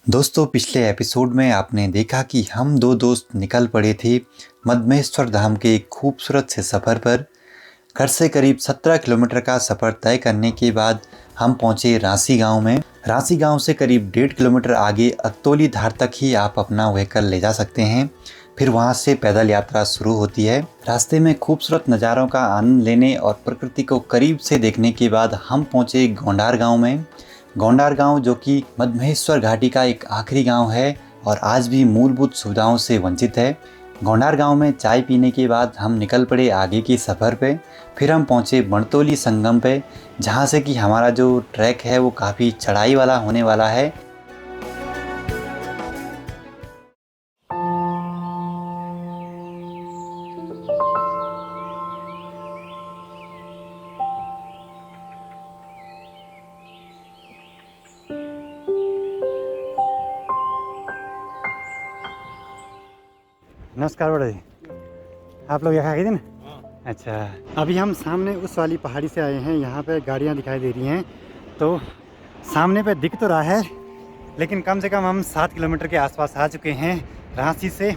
दोस्तों, पिछले एपिसोड में आपने देखा कि हम दो दोस्त निकल पड़े थे मद्महेश्वर धाम के एक खूबसूरत से सफ़र पर। घर से करीब 17 किलोमीटर का सफ़र तय करने के बाद हम पहुंचे रांसी गांव में। रांसी गांव से करीब 1.5 किलोमीटर आगे अतोली धार तक ही आप अपना व्हीकल ले जा सकते हैं। फिर वहां से पैदल यात्रा शुरू होती है। रास्ते में खूबसूरत नज़ारों का आनंद लेने और प्रकृति को करीब से देखने के बाद हम पहुंचे गोंडार गांव में। गोंडार गांव जो कि मद्महेश्वर घाटी का एक आखिरी गांव है और आज भी मूलभूत सुविधाओं से वंचित है। गोंडार गांव में चाय पीने के बाद हम निकल पड़े आगे की सफ़र पे। फिर हम पहुंचे बणतोली संगम पे, जहां से कि हमारा जो ट्रैक है वो काफ़ी चढ़ाई वाला होने वाला है। नमस्कार बड़े, आप लोग यहाँ गए थे ना? अच्छा, अभी हम सामने उस वाली पहाड़ी से आए हैं। यहाँ पे गाड़ियाँ दिखाई दे रही हैं, तो सामने पे दिख तो रहा है, लेकिन कम से कम हम 7 किलोमीटर के आसपास आ चुके हैं रांची से।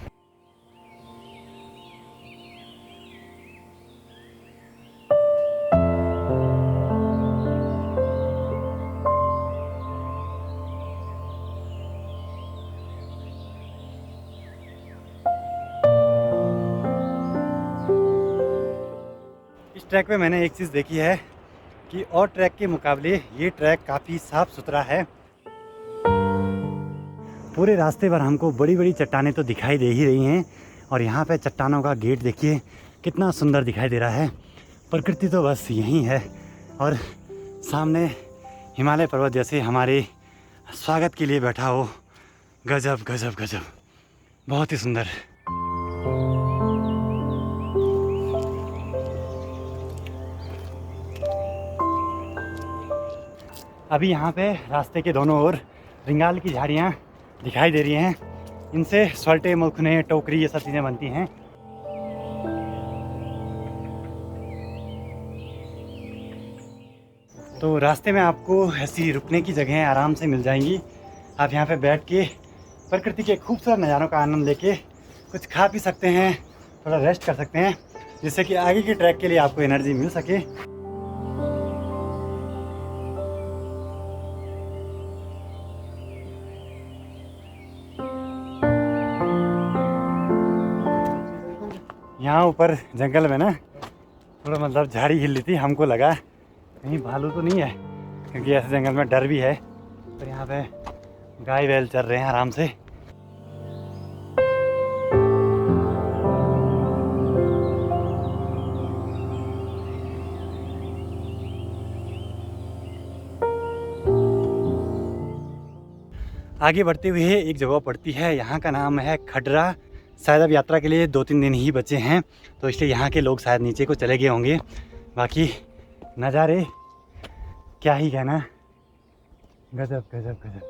इस ट्रैक पे मैंने एक चीज़ देखी है कि और ट्रैक के मुकाबले ये ट्रैक काफ़ी साफ़ सुथरा है। पूरे रास्ते पर हमको बड़ी बड़ी चट्टानें तो दिखाई दे ही रही हैं, और यहाँ पे चट्टानों का गेट देखिए कितना सुंदर दिखाई दे रहा है। प्रकृति तो बस यहीं है, और सामने हिमालय पर्वत जैसे हमारे स्वागत के लिए बैठा हो। गजब गजब गजब, बहुत ही सुंदर। अभी यहाँ पे रास्ते के दोनों ओर रिंगाल की झाड़ियाँ दिखाई दे रही हैं। इनसे सल्टे, मखने, टोकरी ये सब चीज़ें बनती हैं। तो रास्ते में आपको ऐसी रुकने की जगहें आराम से मिल जाएंगी। आप यहाँ पे बैठ के प्रकृति के खूबसूरत नज़ारों का आनंद लेके कुछ खा पी सकते हैं, थोड़ा रेस्ट कर सकते हैं, जिससे कि आगे की ट्रैक के लिए आपको एनर्जी मिल सके। यहाँ ऊपर जंगल में ना थोड़ा मतलब झाड़ी हिल रही थी, हमको लगा कहीं भालू तो नहीं है, क्योंकि ऐसे जंगल में डर भी है। पर यहाँ पे गाय बैल चल रहे हैं आराम से। आगे बढ़ते हुए एक जगह पड़ती है, यहाँ का नाम है खडरा। शायद अब यात्रा के लिए 2-3 दिन ही बचे हैं, तो इसलिए यहाँ के लोग शायद नीचे को चले गए होंगे। बाकी नज़ारे क्या ही कहना, गजब गजब गजब।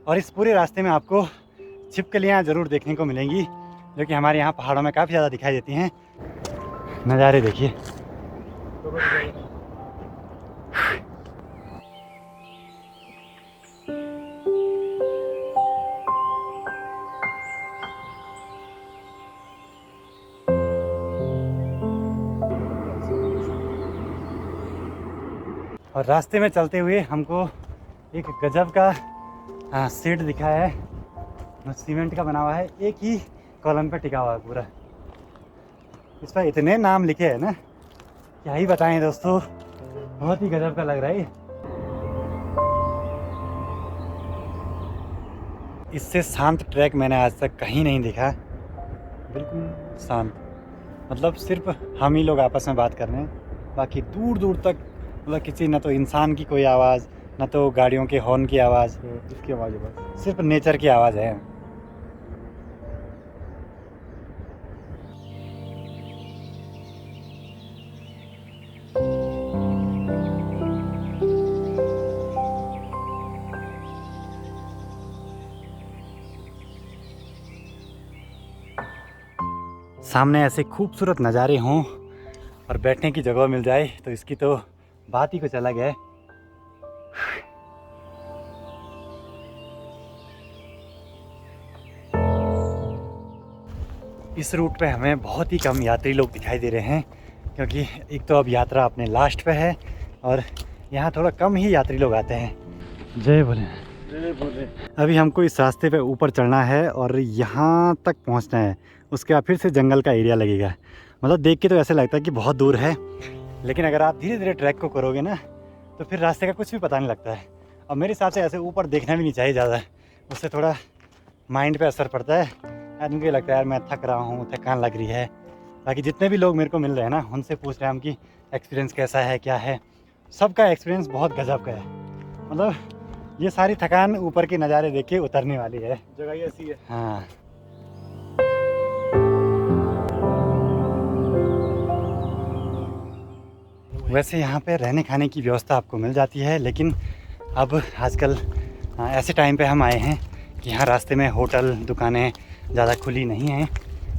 और इस पूरे रास्ते में आपको छिपकलियाँ ज़रूर देखने को मिलेंगी, जो कि हमारे यहाँ पहाड़ों में काफ़ी ज़्यादा दिखाई देती हैं। नज़ारे देखिए। और रास्ते में चलते हुए हमको एक गजब का शेड दिखा है, सीमेंट का बना हुआ है, एक ही कॉलम पे टिका हुआ है पूरा। इस पर इतने नाम लिखे हैं ना, क्या ही बताएं दोस्तों, बहुत ही गजब का लग रहा है। इससे शांत ट्रैक मैंने आज तक कहीं नहीं देखा, बिल्कुल शांत। मतलब सिर्फ हम ही लोग आपस में बात कर रहे हैं, बाकी दूर दूर तक मतलब किसी, ना तो इंसान की कोई आवाज़, ना तो गाड़ियों के हॉर्न की आवाज़, इसकी आवाज़ है, बस सिर्फ नेचर की आवाज़ है। सामने ऐसे खूबसूरत नज़ारे हों और बैठने की जगह मिल जाए तो इसकी तो बात ही कुछ अलग है। इस रूट पे हमें बहुत ही कम यात्री लोग दिखाई दे रहे हैं, क्योंकि एक तो अब यात्रा अपने लास्ट पे है और यहाँ थोड़ा कम ही यात्री लोग आते हैं। जय भोले। जय भोले। अभी हमको इस रास्ते पे ऊपर चढ़ना है और यहाँ तक पहुँचना है, उसके बाद फिर से जंगल का एरिया लगेगा। मतलब देख के तो ऐसे लगता है कि बहुत दूर है, लेकिन अगर आप धीरे धीरे ट्रैक को करोगे ना तो फिर रास्ते का कुछ भी पता नहीं लगता है। और मेरे हिसाब से ऐसे ऊपर देखना भी नहीं चाहिए ज़्यादा, उससे थोड़ा माइंड पे असर पड़ता है। आदमी को लगता है यार मैं थक रहा हूँ, थकान लग रही है। बाकी जितने भी लोग मेरे को मिल रहे हैं ना, उनसे पूछ रहे हैं हम कि एक्सपीरियंस कैसा है, क्या है। सबका एक्सपीरियंस बहुत गजब का है। मतलब ये सारी थकान ऊपर के नज़ारे देख के उतरने वाली है। जगह ही ऐसी है। हाँ। वैसे यहाँ पे रहने खाने की व्यवस्था आपको मिल जाती है, लेकिन अब आजकल ऐसे टाइम पे हम आए हैं कि यहाँ रास्ते में होटल दुकानें ज़्यादा खुली नहीं हैं।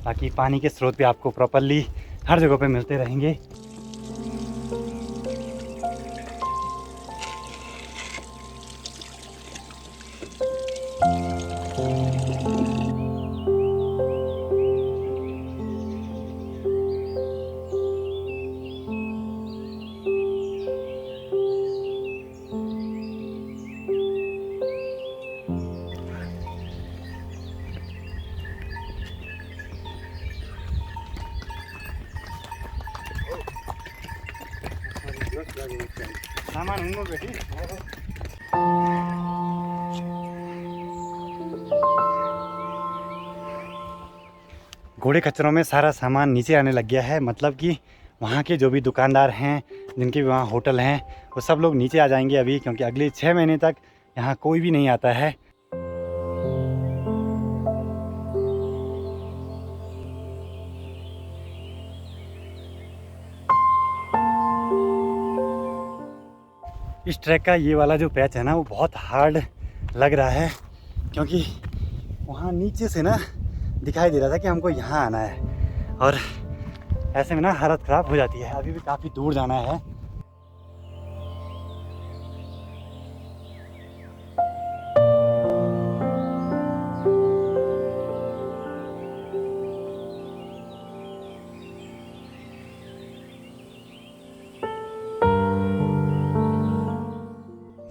बाकी पानी के स्रोत भी आपको प्रॉपरली हर जगह पे मिलते रहेंगे। सामान उनको बेटी। घोड़े खच्चरों में सारा सामान नीचे आने लग गया है। मतलब कि वहाँ के जो भी दुकानदार हैं, जिनके भी वहाँ होटल हैं, वो सब लोग नीचे आ जाएंगे अभी, क्योंकि अगले 6 महीने तक यहाँ कोई भी नहीं आता है। इस ट्रैक का ये वाला जो पैच है ना, वो बहुत हार्ड लग रहा है, क्योंकि वहाँ नीचे से ना दिखाई दे रहा था कि हमको यहाँ आना है, और ऐसे में ना हालत ख़राब हो जाती है। अभी भी काफ़ी दूर जाना है।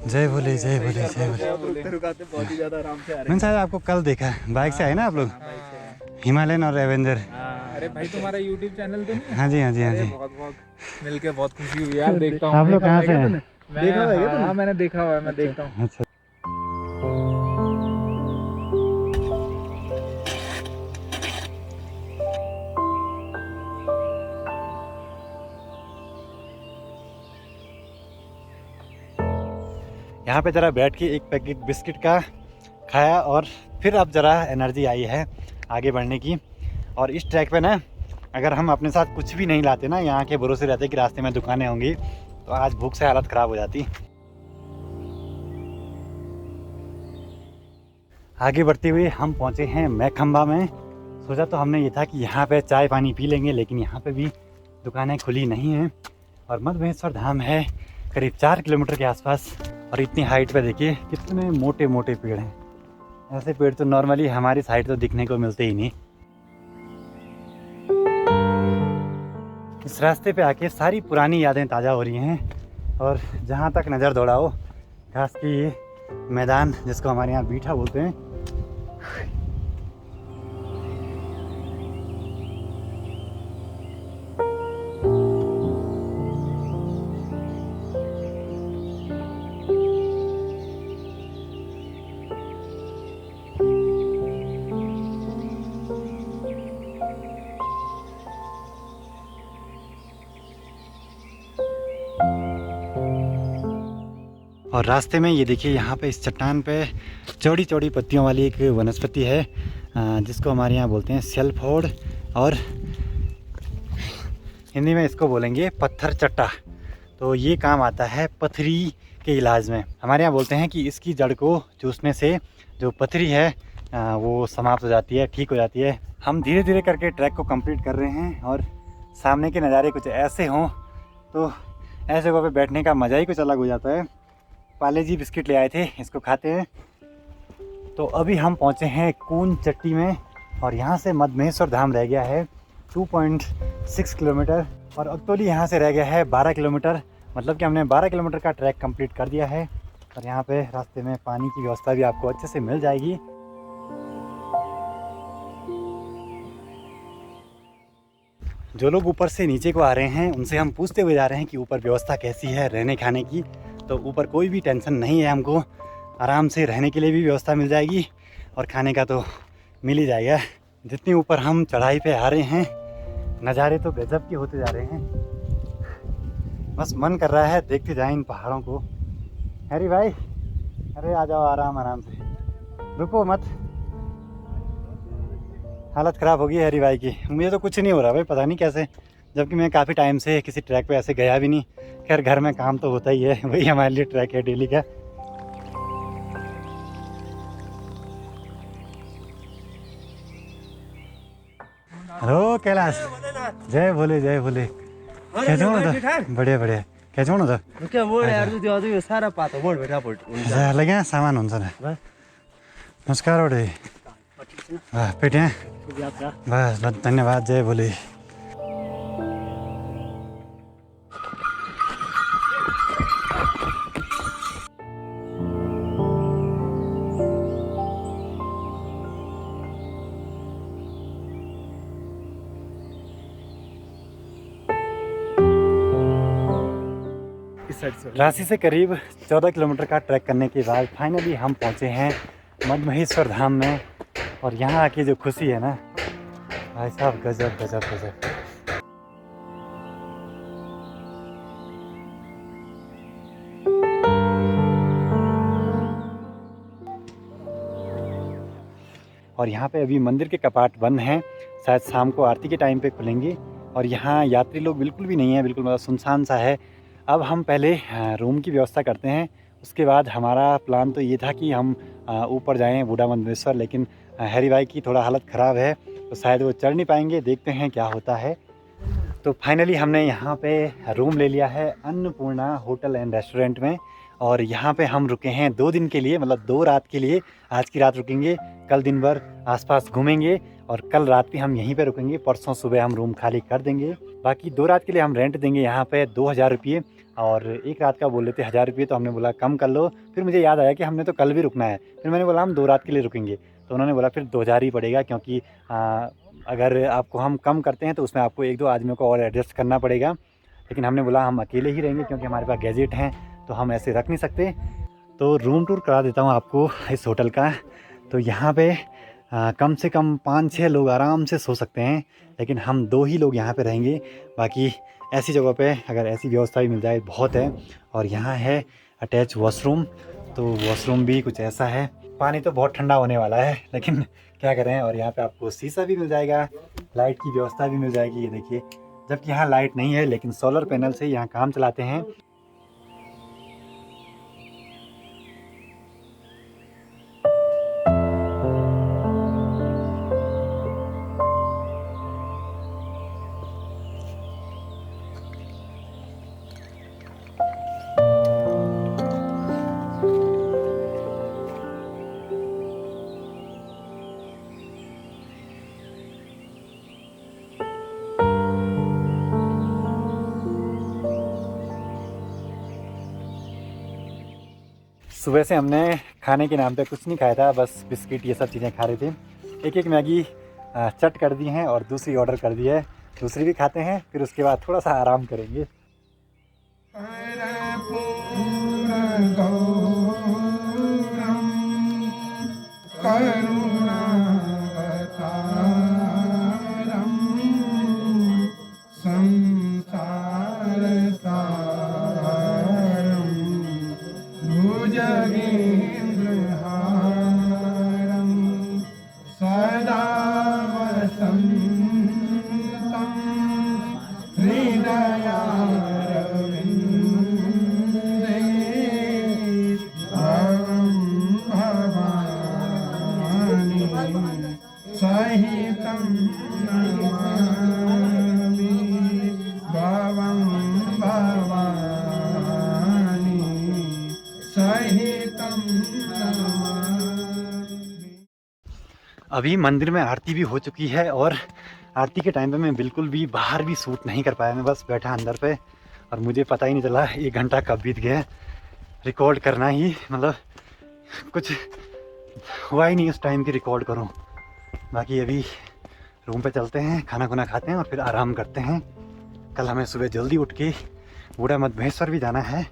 जय भोले जय भोले जय भोले। रुकाते बहुत ही ज्यादा आराम से आ रहे मैंने शायद आपको कल देखा, बाइक से आए ना आप लोग, हिमालयन और एवेंजर। हैं। अरे भाई तुम्हारा यूट्यूब चैनल तो नहीं है? हाँ जी हाँ जी हाँ जी। बहुत बहुत मिलके बहुत खुशी हुई यार। देखता हूँ। आप लोग कहाँ से हैं? देखा हुआ है क्या तुमने? हाँ मैंने देखा हुआ है, मैं देखता हूँ। अच्छा। यहाँ पे ज़रा बैठ के एक पैकेट बिस्किट का खाया और फिर अब ज़रा एनर्जी आई है आगे बढ़ने की। और इस ट्रैक पे ना अगर हम अपने साथ कुछ भी नहीं लाते ना, यहाँ के भरोसे रहते कि रास्ते में दुकानें होंगी, तो आज भूख से हालत ख़राब हो जाती। आगे बढ़ते हुए हम पहुँचे हैं मैखंबा में। सोचा तो हमने ये था कि यहाँ पे चाय पानी पी लेंगे, लेकिन यहाँ पे भी दुकानें खुली नहीं हैं। और मधमहेश्वर धाम है करीब 4 किलोमीटर के आसपास, और इतनी हाइट पे देखिए कितने मोटे मोटे पेड़ हैं। ऐसे पेड़ तो नॉर्मली हमारी साइड तो दिखने को मिलते ही नहीं। इस रास्ते पे आके सारी पुरानी यादें ताज़ा हो रही हैं। और जहाँ तक नज़र दौड़ाओ, घास की ये मैदान जिसको हमारे यहाँ बीठा बोलते हैं, और रास्ते में ये देखिए यहाँ पे इस चट्टान पे चौड़ी चौड़ी पत्तियों वाली एक वनस्पति है, जिसको हमारे यहाँ बोलते हैं सेल्फोड, और हिंदी में इसको बोलेंगे पत्थर चट्टा। तो ये काम आता है पथरी के इलाज में। हमारे यहाँ बोलते हैं कि इसकी जड़ को चूसने से जो पथरी है वो समाप्त हो जाती है, ठीक हो जाती है। हम धीरे धीरे करके ट्रैक को कंप्लीट कर रहे हैं और सामने के नज़ारे कुछ ऐसे हों तो ऐसे जगह पे बैठने का मज़ा ही कुछ अलग हो जाता है। पाले जी बिस्किट ले आए थे, इसको खाते हैं। तो अभी हम पहुँचे हैं कून चट्टी में और यहाँ से मद्महेश्वर धाम रह गया है 2.6 किलोमीटर और अक्तौली यहाँ से रह गया है 12 किलोमीटर। मतलब कि हमने 12 किलोमीटर का ट्रैक कंप्लीट कर दिया है। और यहाँ पे रास्ते में पानी की व्यवस्था भी आपको अच्छे से मिल जाएगी। जो लोग ऊपर से नीचे को आ रहे हैं उनसे हम पूछते हुए जा रहे हैं कि ऊपर व्यवस्था कैसी है रहने खाने की। तो ऊपर कोई भी टेंशन नहीं है, हमको आराम से रहने के लिए भी व्यवस्था मिल जाएगी और खाने का तो मिल ही जाएगा। जितनी ऊपर हम चढ़ाई पे आ रहे हैं नज़ारे तो गजब के होते जा रहे हैं। बस मन कर रहा है देखते जाएं इन पहाड़ों को। हैरी भाई, अरे आ जाओ आराम आराम से, रुको मत। हालत ख़राब होगी हैरी भाई की। मुझे तो कुछ नहीं हो रहा भाई, पता नहीं कैसे, जबकि मैं काफ़ी टाइम से किसी ट्रैक पे ऐसे गया भी नहीं। खैर घर में काम तो होता ही है, वही हमारे लिए ट्रैक है डेली का। हेलो कैलाश, जय भोले जय भोले। कैसे हो त? बढ़िया बढ़िया। कैसे हो त? क्या वो यार त्यो अझै यो सारा पातो बोर्ड भेटा पट हुन्छ लग्या सामान हुन्छ न। नमस्कार ओडे। पेटे बस बस, धन्यवाद, जय भोले। रांची से करीब 14 किलोमीटर का ट्रैक करने के बाद फाइनली हम पहुंचे हैं मद्महेश्वर धाम में। और यहाँ आके जो खुशी है ना भाई साहब, गजब गजब गजब। और यहाँ पे अभी मंदिर के कपाट बंद हैं, शायद शाम को आरती के टाइम पे खुलेंगे। और यहाँ यात्री लोग बिल्कुल भी नहीं है, बिल्कुल मतलब सुनसान सा है। अब हम पहले रूम की व्यवस्था करते हैं, उसके बाद हमारा प्लान तो ये था कि हम ऊपर जाएं बूढ़ा मद्महेश्वर, लेकिन हैरी भाई की थोड़ा हालत ख़राब है तो शायद वो चढ़ नहीं पाएंगे, देखते हैं क्या होता है। तो फाइनली हमने यहाँ पे रूम ले लिया है अन्नपूर्णा होटल एंड रेस्टोरेंट में। और यहाँ पे हम रुके हैं 2 दिन के लिए, मतलब 2 रात के लिए। आज की रात रुकेंगे, कल दिन भर आसपास घूमेंगे और कल रात भी हम यहीं पे रुकेंगे। परसों सुबह हम रूम खाली कर देंगे। बाकी 2 रात के लिए हम रेंट देंगे यहाँ पे 2000 रुपये और 1 रात का बोल लेते 1000 रुपये। तो हमने बोला कम कर लो। फिर मुझे याद आया कि हमने तो कल भी रुकना है, फिर मैंने बोला हम 2 रात के लिए रुकेंगे। तो उन्होंने बोला फिर 2000 ही पड़ेगा, क्योंकि अगर आपको हम कम करते हैं तो उसमें आपको 1-2 आदमियों को और एडजस्ट करना पड़ेगा। लेकिन हमने बोला हम अकेले ही रहेंगे क्योंकि हमारे पास गैजेट हैं तो हम ऐसे रख नहीं सकते। तो रूम टूर करा देता हूँ आपको इस होटल का। तो यहाँ पे कम से कम 5-6 लोग आराम से सो सकते हैं, लेकिन हम 2 ही लोग यहाँ पे रहेंगे। बाकी ऐसी जगह पे अगर ऐसी व्यवस्था भी मिल जाए बहुत है। और यहाँ है अटैच वॉशरूम, तो वॉशरूम भी कुछ ऐसा है। पानी तो बहुत ठंडा होने वाला है, लेकिन क्या करें। और यहाँ पे आपको शीशा भी मिल जाएगा, लाइट की व्यवस्था भी मिल जाएगी। ये देखिए, जबकि यहाँ लाइट नहीं है लेकिन सोलर पैनल से यहाँ काम चलाते हैं। सुबह से हमने खाने के नाम पे कुछ नहीं खाया था, बस बिस्किट ये सब चीज़ें खा रहे थे। एक मैगी चट कर दी हैं और दूसरी ऑर्डर कर दी है, दूसरी भी खाते हैं, फिर उसके बाद थोड़ा सा आराम करेंगे। अभी मंदिर में आरती भी हो चुकी है और आरती के टाइम पे मैं बिल्कुल भी बाहर भी शूट नहीं कर पाया। मैं बस बैठा अंदर पे और मुझे पता ही नहीं चला 1 घंटा कब बीत गया। रिकॉर्ड करना ही मतलब कुछ हुआ ही नहीं उस टाइम की रिकॉर्ड करूं। बाकी अभी रूम पे चलते हैं, खाना खुना खाते हैं और फिर आराम करते हैं। कल हमें सुबह जल्दी उठ के बूढ़ा मधमेश्वर भी जाना है।